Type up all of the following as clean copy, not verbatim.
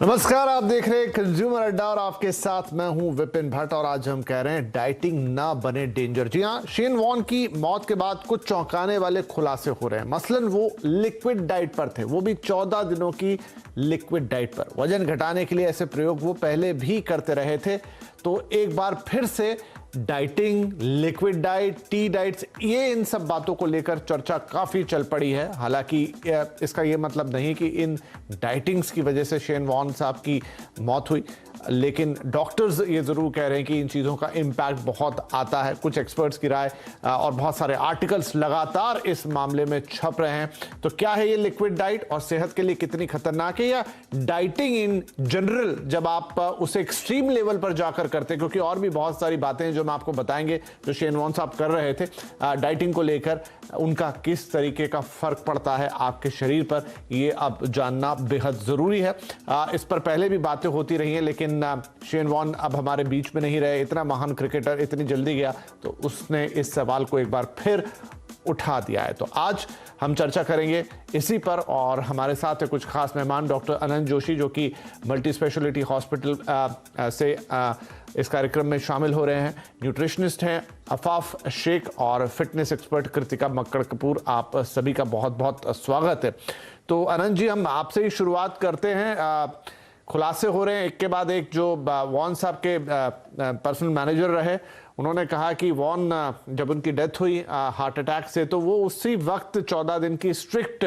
नमस्कार, आप देख रहे हैं कंज्यूमर अड्डा और आपके साथ मैं हूं विपिन भट्ट। और आज हम कह रहे हैं डाइटिंग ना बने डेंजर। जी हां, शेन वॉर्न की मौत के बाद कुछ चौंकाने वाले खुलासे हो रहे हैं। मसलन वो लिक्विड डाइट पर थे, वो भी 14 दिनों की लिक्विड डाइट पर। वजन घटाने के लिए ऐसे प्रयोग वो पहले भी करते रहे थे, तो एक बार फिर से dieting, liquid diet, T diets, ये इन सब बातों को लेकर चर्चा काफी चल पड़ी है। हालांकि इसका ये मतलब नहीं कि इन डाइटिंग्स की वजह से शेन वॉर्न साहब की मौत हुई, लेकिन डॉक्टर्स ये जरूर कह रहे हैं कि इन चीजों का इंपैक्ट बहुत आता है। कुछ एक्सपर्ट्स की राय और बहुत सारे आर्टिकल्स लगातार इस मामले में छप रहे हैं। तो क्या है ये लिक्विड डाइट और सेहत के लिए कितनी खतरनाक है, या डाइटिंग इन जनरल जब आप उसे एक्सट्रीम लेवल पर जाकर करते हैं, क्योंकि और भी बहुत सारी बातें हैं जो हम आपको बताएंगे जो शेन वॉर्न साहब कर रहे थे डाइटिंग को लेकर, उनका किस तरीके का फर्क पड़ता है आपके शरीर पर, ये अब जानना बेहद जरूरी है। इस पर पहले भी बातें होती रही हैं, लेकिन शेन वॉर्न अब हमारे बीच में नहीं रहे। इतना महान क्रिकेटर इतनी जल्दी गया, तो उसने इस सवाल को एक बार फिर उठा दिया है। तो आज हम चर्चा करेंगे इसी पर, और हमारे साथ है कुछ खास मेहमान। डॉक्टर अनंत जोशी, जो कि मल्टी स्पेशलिटी हॉस्पिटल से इस कार्यक्रम में शामिल हो रहे हैं, न्यूट्रिशनिस्ट हैं अफाफ शेख, और फिटनेस एक्सपर्ट कृतिका मक्कड़ कपूर। आप सभी का बहुत बहुत स्वागत है। तो अनंत जी, हम आपसे ही शुरुआत करते हैं। खुलासे हो रहे हैं एक के बाद एक। जो वॉर्न साहब के पर्सनल मैनेजर रहे, उन्होंने कहा कि वॉर्न जब उनकी डेथ हुई हार्ट अटैक से, तो वो उसी वक्त 14 दिन की स्ट्रिक्ट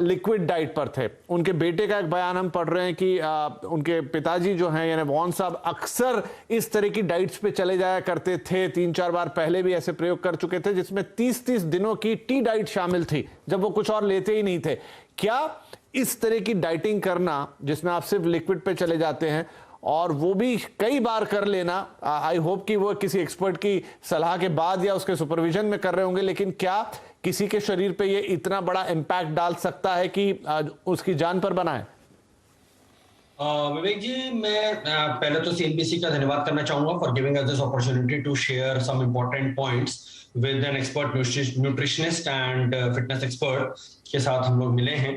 लिक्विड डाइट पर थे। उनके बेटे का एक बयान हम पढ़ रहे हैं कि उनके पिताजी जो हैं यानी वॉर्न साहब अक्सर इस तरह की डाइट्स पे चले जाया करते थे। 3-4 बार पहले भी ऐसे प्रयोग कर चुके थे, जिसमें 30-30 दिनों की टी डाइट शामिल थी, जब वो कुछ और लेते ही नहीं थे। क्या इस तरह की डाइटिंग करना, जिसमें आप सिर्फ लिक्विड पे चले जाते हैं और वो भी कई बार कर लेना, आई होप कि वो किसी एक्सपर्ट की सलाह के बाद या उसके सुपरविजन में कर रहे होंगे, लेकिन क्या किसी के शरीर पे ये इतना बड़ा इंपैक्ट डाल सकता है कि उसकी जान पर बनाए? विवेक जी, मैं पहले तो सीएनबीसी का धन्यवाद करना चाहूंगा for giving us this opportunity to share some important points with an expert nutritionist and fitness expert के साथ हम लोग मिले हैं।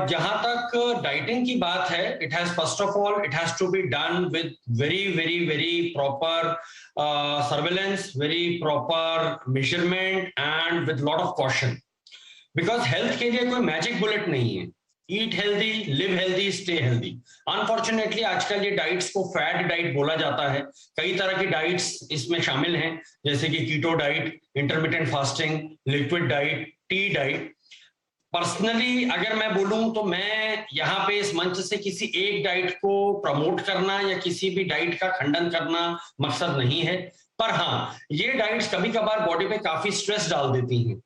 जहां तक डाइटिंग की बात है, it has first of all it has to be done with very very very proper surveillance, very proper measurement and with lot of caution, because health के लिए कोई मैजिक बुलेट नहीं है। Eat healthy, live healthy, stay healthy. Unfortunately आजकल ये diets को fat diet बोला जाता है। कई तरह की डाइट्स इसमें शामिल हैं, जैसे कि keto diet, intermittent fasting, liquid diet, tea diet. Personally अगर मैं बोलूं तो मैं यहाँ पे इस मंच से किसी एक डाइट को प्रमोट करना या किसी भी डाइट का खंडन करना मकसद नहीं है, पर हाँ, ये डाइट्स कभी कभार बॉडी पे काफी स्ट्रेस डाल देती हैं।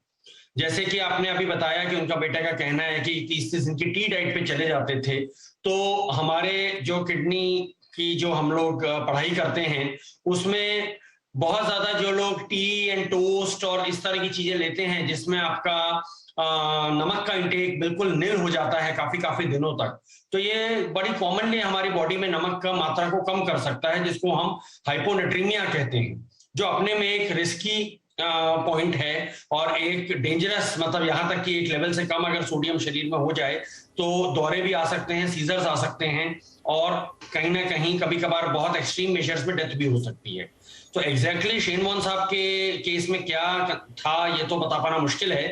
जैसे कि आपने अभी बताया कि उनका बेटा का कहना है कि 30 दिन की टी डाइट पे चले जाते थे, तो हमारे जो किडनी की जो हम लोग पढ़ाई करते हैं उसमें बहुत ज्यादा जो लोग टी एंड टोस्ट और इस तरह की चीजें लेते हैं, जिसमें आपका नमक का इंटेक बिल्कुल नील हो जाता है काफी दिनों तक, तो ये बड़ी कॉमनली हमारी बॉडी में नमक का मात्रा को कम कर सकता है, जिसको हम हाइपोनेट्रीमिया कहते हैं, जो अपने में एक रिस्की पॉइंट है और एक डेंजरस, मतलब यहां तक कि एक लेवल से कम अगर सोडियम शरीर में हो जाए तो दौरे भी आ सकते हैं, सीजर्स आ सकते हैं, और कहीं ना कहीं कभी कभार बहुत एक्सट्रीम मेजर्स में डेथ भी हो सकती है। तो एग्जैक्टली शेन वॉर्न साहब के केस में क्या था ये तो बता पाना मुश्किल है,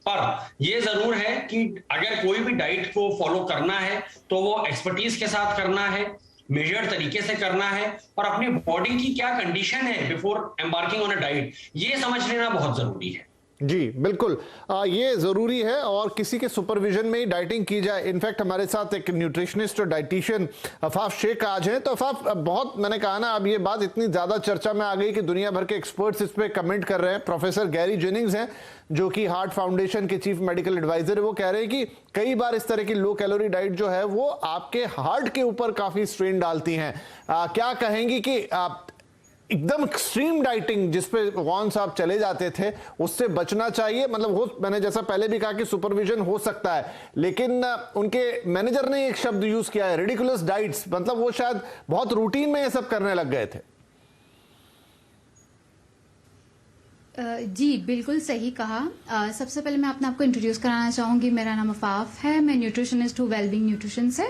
पर यह जरूर है कि अगर कोई भी डाइट को फॉलो करना है तो वो एक्सपर्टीज के साथ करना है, मेजर्ड तरीके से करना है, और अपनी बॉडी की क्या कंडीशन है before embarking on a diet, ये समझ लेना बहुत जरूरी है। जी बिल्कुल, ये जरूरी है, और किसी के सुपरविजन में ही डाइटिंग की जाए। इनफैक्ट हमारे साथ एक न्यूट्रिशनिस्ट और डाइटिशियन अफाफ शेख आज हैं। तो अफाफ, बहुत मैंने कहा ना, अब ये बात इतनी ज्यादा चर्चा में आ गई कि दुनिया भर के एक्सपर्ट्स इस पे कमेंट कर रहे हैं। प्रोफेसर गैरी जेनिंग्स हैं, जो कि हार्ट फाउंडेशन के चीफ मेडिकल एडवाइजर है, वो कह रहे हैं कि कई बार इस तरह की लो कैलोरी डाइट जो है वो आपके हार्ट के ऊपर काफी स्ट्रेन डालती हैं। क्या कहेंगी कि एकदम एक्सट्रीम डाइटिंग जिसपे वॉर्न साहब चले जाते थे, उससे बचना चाहिए? मतलब हो, मैंने जैसा पहले भी कहा कि सुपरविजन हो सकता है, लेकिन उनके मैनेजर ने एक शब्द यूज किया है, रेडिकुलस डाइट्स, मतलब वो शायद बहुत रूटीन में ये सब करने लग गए थे। जी बिल्कुल सही कहा। सबसे पहले मैं अपने आपको इंट्रोड्यूस कराना चाहूँगी। मेरा नाम अफाफ है, मैं न्यूट्रिशनिस्ट हूँ वेलबींग न्यूट्रिशन से।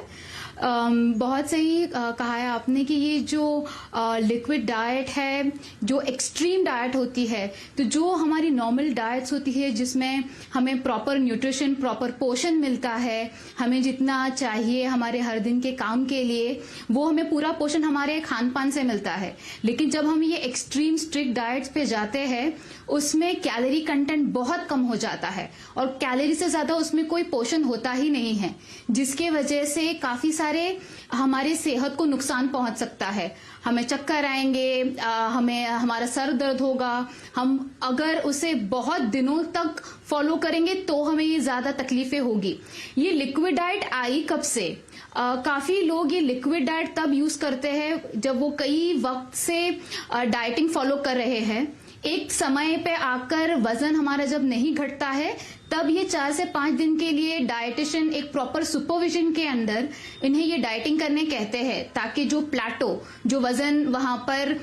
बहुत सही कहा है आपने कि ये जो लिक्विड डाइट है, जो एक्सट्रीम डाइट होती है, तो जो हमारी नॉर्मल डाइट्स होती है जिसमें हमें प्रॉपर न्यूट्रिशन, प्रॉपर पोषण मिलता है, हमें जितना चाहिए हमारे हर दिन के काम के लिए, वो हमें पूरा पोषण हमारे खान पान से मिलता है। लेकिन जब हम ये एक्सट्रीम स्ट्रिक्ट डाइट्स पे जाते हैं, उसमें कैलोरी कंटेंट बहुत कम हो जाता है और कैलोरी से ज्यादा उसमें कोई पोषण होता ही नहीं है, जिसके वजह से काफी सारे हमारे सेहत को नुकसान पहुंच सकता है। हमें चक्कर आएंगे, हमें हमारा सर दर्द होगा। हम अगर उसे बहुत दिनों तक फॉलो करेंगे तो हमें ये ज्यादा तकलीफें होगी। ये लिक्विड डाइट आई कब से? काफी लोग ये लिक्विड डाइट तब यूज करते हैं जब वो कई वक्त से डाइटिंग फॉलो कर रहे हैं। एक समय पे आकर वजन हमारा जब नहीं घटता है, तब ये 4 से 5 दिन के लिए डाइटिशियन एक प्रॉपर सुपरविजन के अंदर इन्हें ये डाइटिंग करने कहते हैं, ताकि जो प्लेटो, जो वजन वहां पर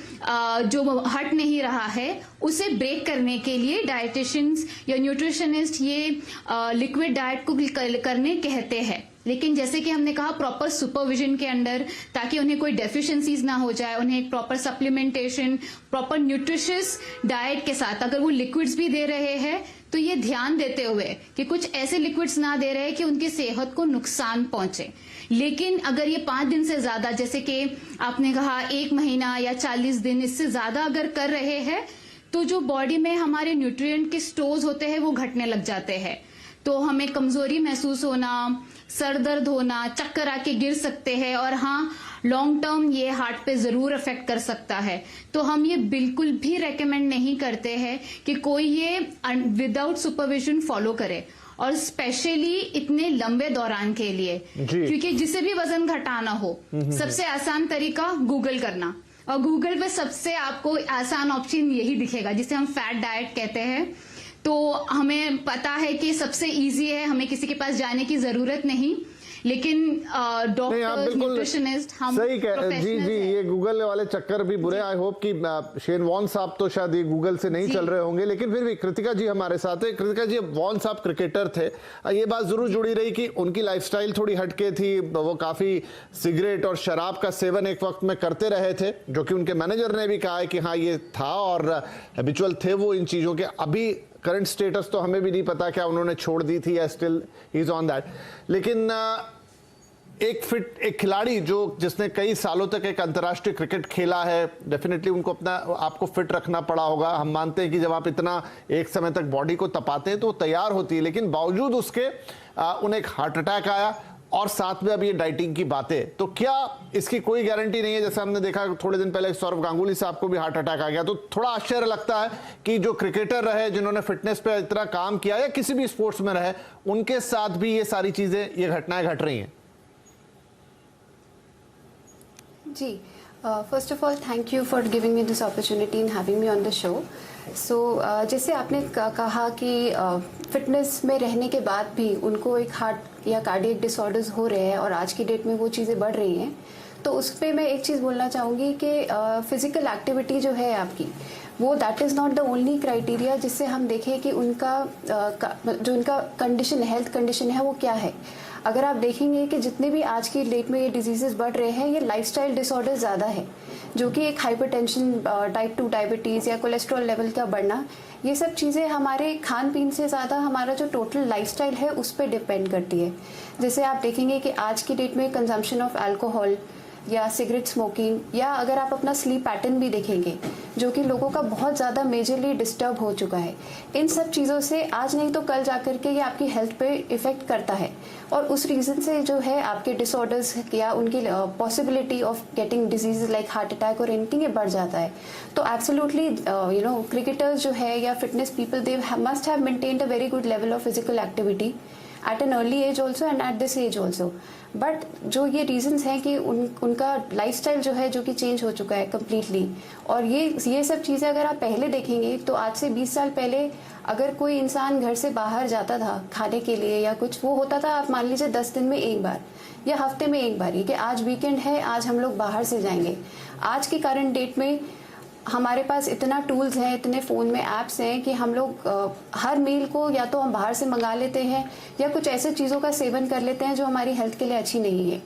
जो हट नहीं रहा है, उसे ब्रेक करने के लिए डाइटिशियंस या न्यूट्रिशनिस्ट ये लिक्विड डाइट को करने कहते हैं। लेकिन जैसे कि हमने कहा, प्रॉपर सुपरविजन के अंडर, ताकि उन्हें कोई डेफिशिएंसीज ना हो जाए, उन्हें एक proper supplementation, proper nutritious diet के साथ अगर वो लिक्विड्स भी दे रहे हैं तो ये ध्यान देते हुए कि कुछ ऐसे लिक्विड्स ना दे रहे कि उनकी सेहत को नुकसान पहुंचे। लेकिन अगर ये 5 दिन से ज्यादा, जैसे कि आपने कहा 1 महीना या 40 दिन, इससे ज्यादा अगर कर रहे हैं, तो जो बॉडी में हमारे न्यूट्रिएंट के स्टोर्स होते हैं वो घटने लग जाते हैं। तो हमें कमजोरी महसूस होना, सर दर्द होना, चक्कर आके गिर सकते हैं, और हाँ, लॉन्ग टर्म ये हार्ट पे जरूर अफेक्ट कर सकता है। तो हम ये बिल्कुल भी रेकमेंड नहीं करते हैं कि कोई ये विदाउट सुपरविजन फॉलो करे, और स्पेशली इतने लंबे दौरान के लिए, क्योंकि जिसे भी वजन घटाना हो, सबसे आसान तरीका गूगल करना, और गूगल पे सबसे आपको आसान ऑप्शन यही दिखेगा जिसे हम फैट डाइट कहते हैं। तो हमें पता है कि सबसे इजी है, हमें किसी के पास जाने की जरूरत नहीं। लेकिन डॉक्टर, न्यूट्रिशनिस्ट, हम सही कह जी जी, ये गूगल वाले चक्कर भी बुरे। आई होप कि शेन वॉन साहब तो शायद ये गूगल से नहीं चल रहे होंगे, लेकिन फिर भी कृतिका जी हमारे साथ है। कृतिका जी, वॉन साहब क्रिकेटर थे, ये बात जरूर जुड़ी रही कि उनकी लाइफस्टाइल थोड़ी हटके थी, वो काफी सिगरेट और शराब का सेवन एक वक्त में करते रहे थे, जो कि उनके मैनेजर ने भी कहा है कि हाँ ये था और हैबिचुअल थे वो इन चीजों के। अभी करंट स्टेटस तो हमें भी नहीं पता क्या उन्होंने छोड़ दी थी या still he is on that. लेकिन एक खिलाड़ी जिसने कई सालों तक एक अंतर्राष्ट्रीय क्रिकेट खेला है, डेफिनेटली उनको अपना आपको फिट रखना पड़ा होगा। हम मानते हैं कि जब आप इतना एक समय तक बॉडी को तपाते हैं तो तैयार होती है, लेकिन बावजूद उसके उन्हें एक हार्ट अटैक आया, और साथ में अब ये डाइटिंग की बातें। तो क्या इसकी कोई गारंटी नहीं है? जैसे हमने देखा थोड़े दिन पहले सौरव गांगुली साहब को भी हार्ट अटैक आ गया। तो थोड़ा आश्चर्य लगता है कि जो क्रिकेटर रहे, जिन्होंने फिटनेस पे इतना काम किया या किसी भी स्पोर्ट्स में रहे, उनके साथ भी ये सारी चीजें, ये घटनाएं घट रही हैं। जी, first of all thank you for giving me this opportunity in having me on the show. So जैसे आपने कहा कि फिटनेस में रहने के बाद भी उनको एक हार्ट या कार्डियक डिसऑर्डर्स हो रहे हैं और आज की डेट में वो चीज़ें बढ़ रही हैं, तो उस पर मैं एक चीज़ बोलना चाहूँगी कि फिजिकल एक्टिविटी जो है आपकी, वो that is not the only criteria जिससे हम देखें कि उनका जो उनका कंडीशन, हेल्थ कंडीशन है, वो क्या है। अगर आप देखेंगे कि जितने भी आज की डेट में ये डिजीजेस बढ़ रहे हैं, ये लाइफस्टाइल डिसऑर्डर ज़्यादा है, जो कि एक हाइपरटेंशन, टाइप 2 डायबिटीज़ या कोलेस्ट्रॉल लेवल का बढ़ना, ये सब चीज़ें हमारे खान पीन से ज़्यादा हमारा जो टोटल लाइफस्टाइल है उस पर डिपेंड करती है। जैसे आप देखेंगे कि आज की डेट में कंजम्पशन ऑफ अल्कोहल या सिगरेट स्मोकिंग, या अगर आप अपना स्लीप पैटर्न भी देखेंगे, जो कि लोगों का बहुत ज़्यादा मेजरली डिस्टर्ब हो चुका है, इन सब चीज़ों से आज नहीं तो कल जाकर के ये आपकी हेल्थ पे इफ़ेक्ट करता है, और उस रीज़न से जो है आपके डिसऑर्डर्स या उनकी possibility of getting disease like heart attack और एनीथिंग, ये बढ़ जाता है। तो एब्सोल्युटली क्रिकेटर्स जो है या fitness people, they must have maintained a very good level of physical activity at an early age also and at this age also, but जो ये रीजंस हैं कि उनका लाइफस्टाइल जो है, जो कि चेंज हो चुका है कम्प्लीटली, और ये सब चीज़ें अगर आप पहले देखेंगे तो आज से 20 साल पहले अगर कोई इंसान घर से बाहर जाता था खाने के लिए या कुछ, वो होता था, आप मान लीजिए 10 दिन में एक बार या हफ्ते में एक बार, ये कि आज वीकेंड है, आज हम लोग बाहर से जाएंगे। आज की करंट डेट में हमारे पास इतना टूल्स हैं, इतने फ़ोन में ऐप्स हैं कि हम लोग हर मील को या तो हम बाहर से मंगा लेते हैं या कुछ ऐसे चीज़ों का सेवन कर लेते हैं जो हमारी हेल्थ के लिए अच्छी नहीं है।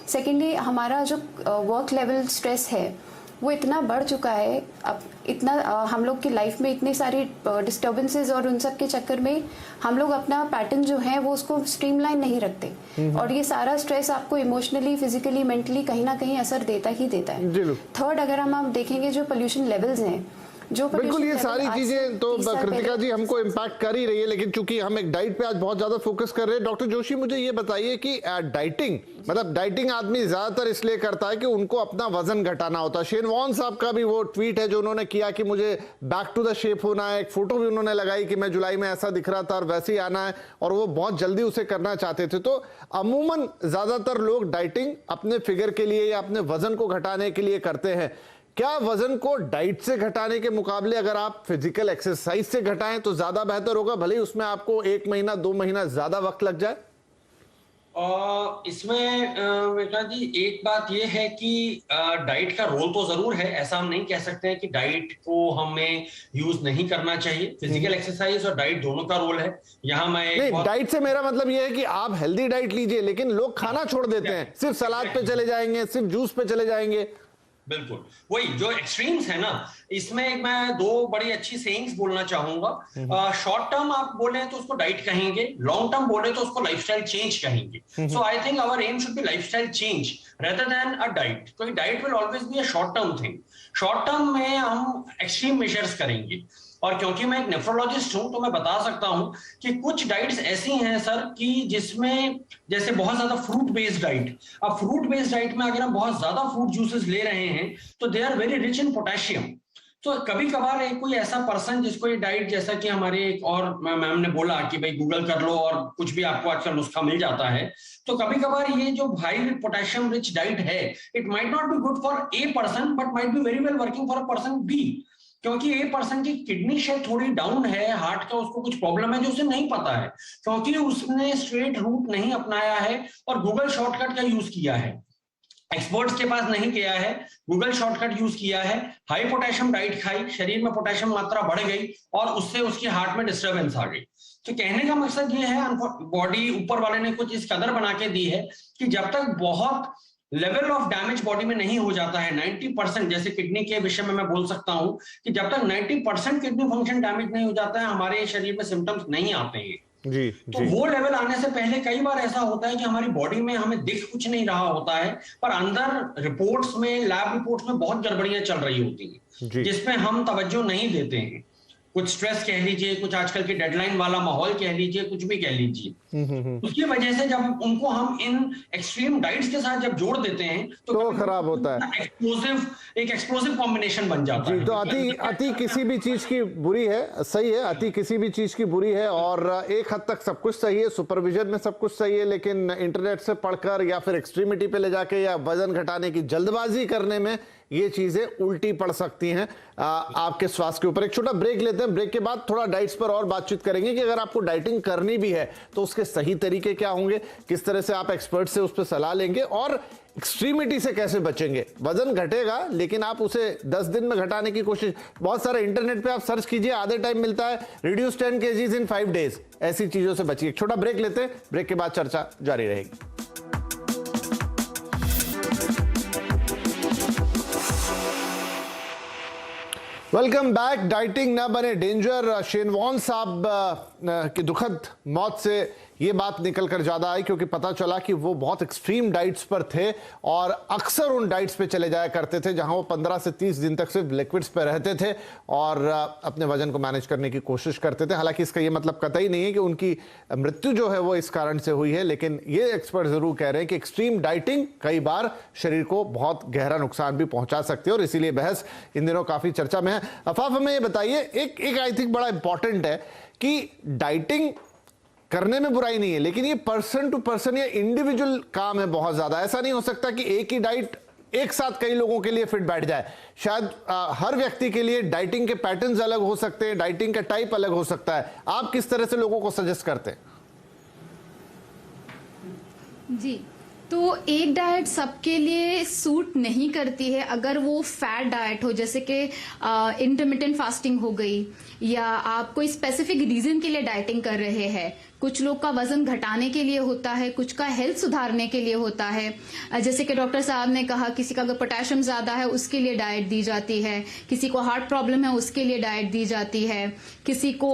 सेकेंडली, हमारा जो वर्क लेवल स्ट्रेस है वो इतना बढ़ चुका है, अब इतना हम लोग की लाइफ में इतनी सारी डिस्टर्बेंसेस और उन सब के चक्कर में हम लोग अपना पैटर्न जो है वो उसको स्ट्रीमलाइन नहीं रखते और ये सारा स्ट्रेस आपको इमोशनली, फिजिकली, मेंटली कहीं ना कहीं असर देता ही देता है। थर्ड, अगर हम देखेंगे जो पोल्यूशन लेवल्स हैं, जो बिल्कुल ये सारी चीजें तो कृतिका जी हमको इम्पैक्ट कर ही रही है, लेकिन चूंकि हम एक डाइट पे आज बहुत ज्यादा फोकस कर रहे हैं, डॉक्टर जोशी मुझे ये बताइए कि डाइटिंग मतलब डाइटिंग आदमी ज्यादातर इसलिए करता है कि उनको अपना वजन घटाना होता है। शेन वॉन साहब का भी वो ट्वीट है जो उन्होंने किया कि मुझे बैक टू द शेप होना है, एक फोटो भी उन्होंने लगाई कि मैं जुलाई में ऐसा दिख रहा था और वैसे ही आना है, और वो बहुत जल्दी उसे करना चाहते थे। तो अमूमन ज्यादातर लोग डाइटिंग अपने फिगर के लिए या अपने वजन को घटाने के लिए करते हैं। क्या वजन को डाइट से घटाने के मुकाबले अगर आप फिजिकल एक्सरसाइज से घटाएं तो ज्यादा बेहतर होगा, भले ही उसमें आपको 1 महीना 2 महीना ज्यादा वक्त लग जाए? इसमें विक्रांत जी एक बात यह है कि डाइट का रोल तो जरूर है, ऐसा हम नहीं कह सकते हैं कि डाइट को हमें यूज नहीं करना चाहिए। फिजिकल एक्सरसाइज और डाइट दोनों का रोल है। यहाँ मैं नहीं, डाइट से मेरा मतलब यह है कि आप हेल्दी डाइट लीजिए, लेकिन लोग खाना छोड़ देते हैं, सिर्फ सलाद पे चले जाएंगे, सिर्फ जूस पे चले जाएंगे। बिल्कुल वही जो एक्सट्रीम्स है ना, इसमें मैं 2 बड़ी अच्छी सेइंग्स बोलना चाहूंगा। शॉर्ट टर्म आप बोले तो उसको डाइट कहेंगे, लॉन्ग टर्म बोले तो उसको लाइफस्टाइल चेंज कहेंगे। So I think our aim should be lifestyle change rather than a diet, क्योंकि diet will always be a short term thing. Short term में हम एक्सट्रीम मेजर्स करेंगे, और क्योंकि मैं एक नेफ्रोलॉजिस्ट हूं तो मैं बता सकता हूं कि कुछ डाइट्स ऐसी हैं सर कि जिसमें जैसे बहुत ज्यादा फ्रूट बेस्ड डाइट, अब फ्रूट बेस्ड डाइट में अगर हम बहुत ज्यादा फ्रूट जूसेस ले रहे हैं तो they are very rich in potassium. तो कभी कभार एक कोई ऐसा पर्सन जिसको ये डाइट, जैसा कि हमारे एक और मैम ने बोला कि भाई गूगल कर लो और कुछ भी आपको आजकल नुस्खा मिल जाता है, तो कभी कभार ये जो हाई पोटेशियम रिच डाइट है, it might not be good for a person but might be very well working for a person B, क्योंकि ए पर्सन की किडनी शेप थोड़ी डाउन है, हार्ट का उसको कुछ प्रॉब्लम है जो उसे नहीं पता है, क्योंकि उसने स्ट्रेट रूट नहीं अपनाया है और गूगल शॉर्टकट का यूज किया है, एक्सपर्ट्स के पास नहीं गया है, गूगल शॉर्टकट यूज किया है, हाई पोटेशियम डाइट खाई, शरीर में पोटेशियम मात्रा बढ़ गई और उससे उसके हार्ट में डिस्टर्बेंस आ गई। तो कहने का मकसद ये है, बॉडी ऊपर वाले ने कुछ इस कदर बना के दी है कि जब तक बहुत लेवल ऑफ डैमेज बॉडी में नहीं हो जाता है 90%, जैसे किडनी के विषय में मैं बोल सकता हूं कि जब तक 90% किडनी फंक्शन डैमेज नहीं हो जाता है, हमारे शरीर में सिम्टम्स नहीं आते हैं। जी, तो वो लेवल आने से पहले कई बार ऐसा होता है कि हमारी बॉडी में हमें दिख कुछ नहीं रहा होता है, पर अंदर रिपोर्ट्स में, लैब रिपोर्ट्स में बहुत गड़बड़ियां चल रही होती हैं, जिसमें हम तवज्जो नहीं देते हैं। कुछ स्ट्रेस कह लीजिए, कुछ आजकल की डेडलाइन वाला माहौल कह लीजिए, कुछ भी कह लीजिए, उसकी वजह से जब उनको हम इन एक्सट्रीम डाइट्स के साथ जब जोड़ देते हैं तो खराब होता है, एक एक्सप्लोसिव कॉम्बिनेशन बन जाता है। तो अति किसी भी चीज की बुरी है, सही है, अति किसी भी चीज की बुरी है, और एक हद तक सब कुछ सही है, सुपरविजन में सब कुछ सही है, लेकिन इंटरनेट से पढ़कर या फिर एक्सट्रीमिटी पे ले जाके या वजन घटाने की जल्दबाजी करने में ये चीजें उल्टी पड़ सकती हैं आपके स्वास्थ्य के ऊपर। एक छोटा ब्रेक लेते हैं, ब्रेक के बाद थोड़ा डाइट्स पर और बातचीत करेंगे कि अगर आपको डाइटिंग करनी भी है तो उसके सही तरीके क्या होंगे, किस तरह से आप एक्सपर्ट से उस पर सलाह लेंगे और एक्सट्रीमिटी से कैसे बचेंगे। वजन घटेगा लेकिन आप उसे 10 दिन में घटाने की कोशिश, बहुत सारे इंटरनेट पे आप सर्च कीजिए, आधे टाइम मिलता है रिड्यूस 10 kgs इन 5 days, ऐसी चीजों से बचिए। एक छोटा ब्रेक लेते हैं, ब्रेक के बाद चर्चा जारी रहेगी। Welcome back. डाइटिंग ना बने डेंजर, शेन वॉन साहब की दुखद मौत से ये बात निकल कर ज्यादा आई क्योंकि पता चला कि वो बहुत एक्सट्रीम डाइट्स पर थे और अक्सर उन डाइट्स पे चले जाया करते थे जहां वो 15 से 30 दिन तक सिर्फ लिक्विड्स पे रहते थे और अपने वजन को मैनेज करने की कोशिश करते थे। हालांकि इसका ये मतलब कतई नहीं है कि उनकी मृत्यु जो है वो इस कारण से हुई है, लेकिन ये एक्सपर्ट जरूर कह रहे हैं कि एक्सट्रीम डाइटिंग कई बार शरीर को बहुत गहरा नुकसान भी पहुंचा सकती है और इसीलिए बहस इन दिनों काफी चर्चा में है। अफाफ, हमें ये बताइए, एक आई थिंक बड़ा इंपॉर्टेंट है कि डाइटिंग करने में बुराई नहीं है, लेकिन ये पर्सन टू पर्सन या इंडिविजुअल काम है बहुत ज्यादा। ऐसा नहीं हो सकता कि एक ही डाइट एक साथ कई लोगों के लिए फिट बैठ जाए। शायद हर व्यक्ति के लिए डाइटिंग के पैटर्न्स अलग हो सकते हैं, डाइटिंग का टाइप अलग हो सकता है। आप किस तरह से लोगों को सजेस्ट करते हैं? जी, तो एक डाइट सबके लिए सूट नहीं करती है। अगर वो फैट डाइट हो, जैसे कि इंटरमिटेंट फास्टिंग हो गई, या आप कोई स्पेसिफिक रीजन के लिए डाइटिंग कर रहे हैं, कुछ लोग का वजन घटाने के लिए होता है, कुछ का हेल्थ सुधारने के लिए होता है। जैसे कि डॉक्टर साहब ने कहा, किसी का अगर पोटेशियम ज्यादा है उसके लिए डाइट दी जाती है, किसी को हार्ट प्रॉब्लम है उसके लिए डाइट दी जाती है, किसी को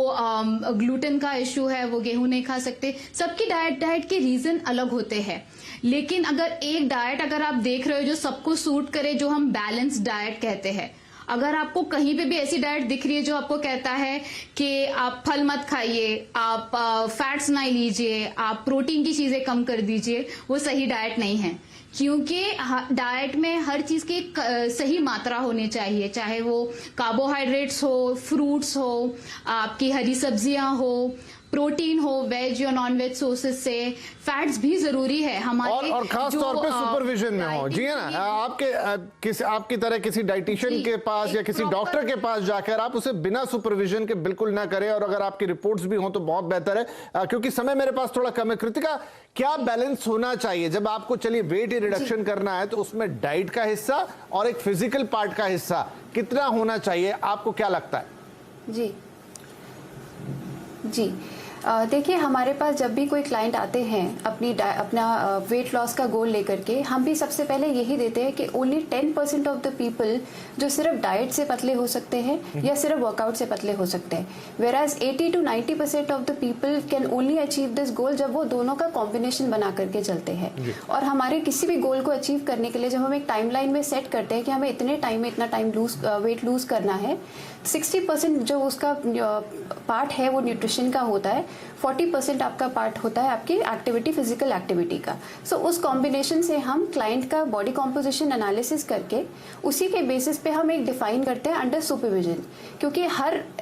ग्लूटेन का इश्यू है वो गेहूं नहीं खा सकते। सबकी डाइट के रीजन अलग होते हैं। लेकिन अगर एक डाइट अगर आप देख रहे हो जो सबको सूट करे, जो हम बैलेंस डाइट कहते हैं, अगर आपको कहीं पे भी ऐसी डाइट दिख रही है जो आपको कहता है कि आप फल मत खाइए, आप फैट्स ना लीजिए, आप प्रोटीन की चीजें कम कर दीजिए, वो सही डाइट नहीं है। क्योंकि डाइट में हर चीज की सही मात्रा होनी चाहिए, चाहे वो कार्बोहाइड्रेट्स हो, फ्रूट्स हो, आपकी हरी सब्जियां हो, प्रोटीन हो वेज या नॉन वेज सोर्सेज से, फैट्स भी जरूरी है हमारे, और खास तौर पे सुपरविजन में हो। जी है ना, आपकी तरह किसी डाइटिशियन के पास या किसी डॉक्टर के पास जाकर आप उसे बिना सुपरविजन के बिल्कुल ना करें। और अगर आपकी रिपोर्ट्स भी हों तो बहुत बेहतर है, क्योंकि समय मेरे पास थोड़ा कम है। कृतिका, क्या बैलेंस होना चाहिए जब आपको, चलिए वेट रिडक्शन करना है, तो उसमें डाइट का हिस्सा और एक फिजिकल पार्ट का हिस्सा कितना होना चाहिए, आपको क्या लगता है? जी जी देखिए, हमारे पास जब भी कोई क्लाइंट आते हैं अपना वेट लॉस का गोल लेकर के, हम भी सबसे पहले यही देते हैं कि ओनली 10% ऑफ द पीपल जो सिर्फ डाइट से पतले हो सकते हैं या सिर्फ वर्कआउट से पतले हो सकते हैं, वेराज 80 to 90% of the people can only achieve this goal जब वो दोनों का कॉम्बिनेशन बना करके चलते हैं। और हमारे किसी भी गोल को अचीव करने के लिए जब हम एक टाइमलाइन में सेट करते हैं कि हमें इतने टाइम में इतना वेट लूज करना है, 60% जो उसका पार्ट है वो न्यूट्रिशन का होता है, 40% आपका पार्ट होता है आपकी एक्टिविटी, फिजिकल एक्टिविटी का। सो उस कॉम्बिनेशन से हम क्लाइंट का बॉडी कॉम्पोजिशन एनालिसिस करके उसी के बेसिस पे हम एक डिफाइन करते हैं अंडर सुपरविजन। क्योंकि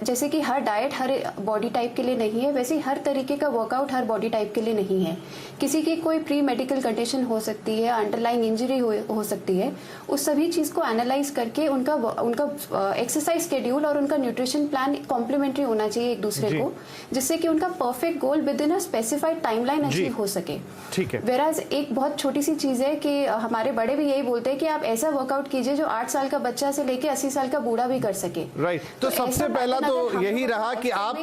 जैसे कि हर डाइट हर बॉडी टाइप के लिए नहीं है, वैसे ही हर तरीके का वर्कआउट हर बॉडी टाइप के लिए नहीं है। किसी की कोई प्री मेडिकल कंडीशन हो सकती है, अंडरलाइंग इंजरी हो सकती है, उस सभी चीज को एनालाइज करके उनका एक्सरसाइज शेड्यूल और उनका न्यूट्रिशन प्लान कॉम्प्लीमेंट्री होना चाहिए एक दूसरे को, जिससे कि उनका perfect goal with in a specified timeline achieve हो सके। ठीक है। वेराज एक बहुत छोटी सी चीज है कि हमारे बड़े भी यही बोलते हैं कि आप ऐसा वर्कआउट कीजिए जो 8 साल का बच्चा से लेके 80 साल का बूढ़ा भी कर सके। राइट। तो सबसे पहला तो यही रहा कि आप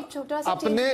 अपने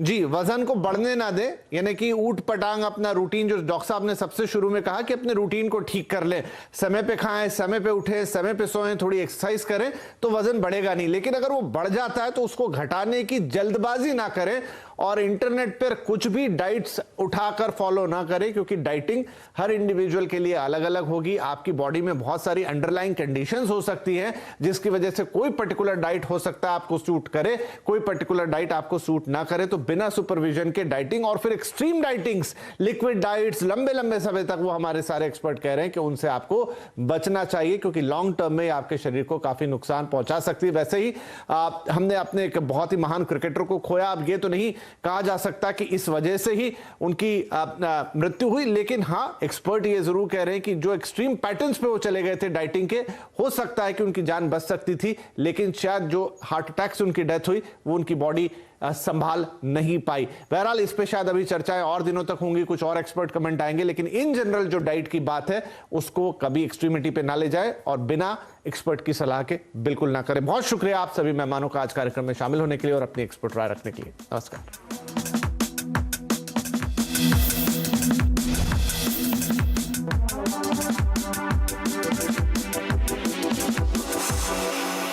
जी वजन को बढ़ने ना दें, यानी कि ऊट पटांग अपना रूटीन, जो डॉक्टर साहब ने सबसे शुरू में कहा कि अपने रूटीन को ठीक कर लें, समय पे खाएं, समय पे उठें, समय पे सोएं, थोड़ी एक्सरसाइज करें, तो वजन बढ़ेगा नहीं। लेकिन अगर वो बढ़ जाता है तो उसको घटाने की जल्दबाजी ना करें और इंटरनेट पर कुछ भी डाइट्स उठाकर फॉलो ना करें, क्योंकि डाइटिंग हर इंडिविजुअल के लिए अलग अलग होगी। आपकी बॉडी में बहुत सारी अंडरलाइंग कंडीशंस हो सकती हैं जिसकी वजह से कोई पर्टिकुलर डाइट हो सकता है आपको सूट करे, कोई पर्टिकुलर डाइट आपको सूट ना करे। तो बिना सुपरविजन के डाइटिंग और फिर एक्सट्रीम डाइटिंग्स, लिक्विड डाइट्स लंबे लंबे समय तक, वो हमारे सारे एक्सपर्ट कह रहे हैं कि उनसे आपको बचना चाहिए, क्योंकि लॉन्ग टर्म में आपके शरीर को काफी नुकसान पहुंचा सकती है। वैसे ही हमने अपने एक बहुत ही महान क्रिकेटर को खोया। अब ये तो नहीं कहा जा सकता कि इस वजह से ही उनकी मृत्यु हुई, लेकिन हाँ, एक्सपर्ट ये जरूर कह रहे हैं कि जो एक्सट्रीम पैटर्न्स पे वो चले गए थे डाइटिंग के, हो सकता है कि उनकी जान बच सकती थी, लेकिन शायद जो हार्ट अटैक से उनकी डेथ हुई वो उनकी बॉडी संभाल नहीं पाई। बहरहाल इस पे शायद अभी चर्चाएं और दिनों तक होंगी, कुछ और एक्सपर्ट कमेंट आएंगे, लेकिन इन जनरल जो डाइट की बात है उसको कभी एक्सट्रीमिटी पे ना ले जाए और बिना एक्सपर्ट की सलाह के बिल्कुल ना करें। बहुत शुक्रिया आप सभी मेहमानों का आज कार्यक्रम में शामिल होने के लिए और अपनी एक्सपर्ट राय रखने के लिए। नमस्कार।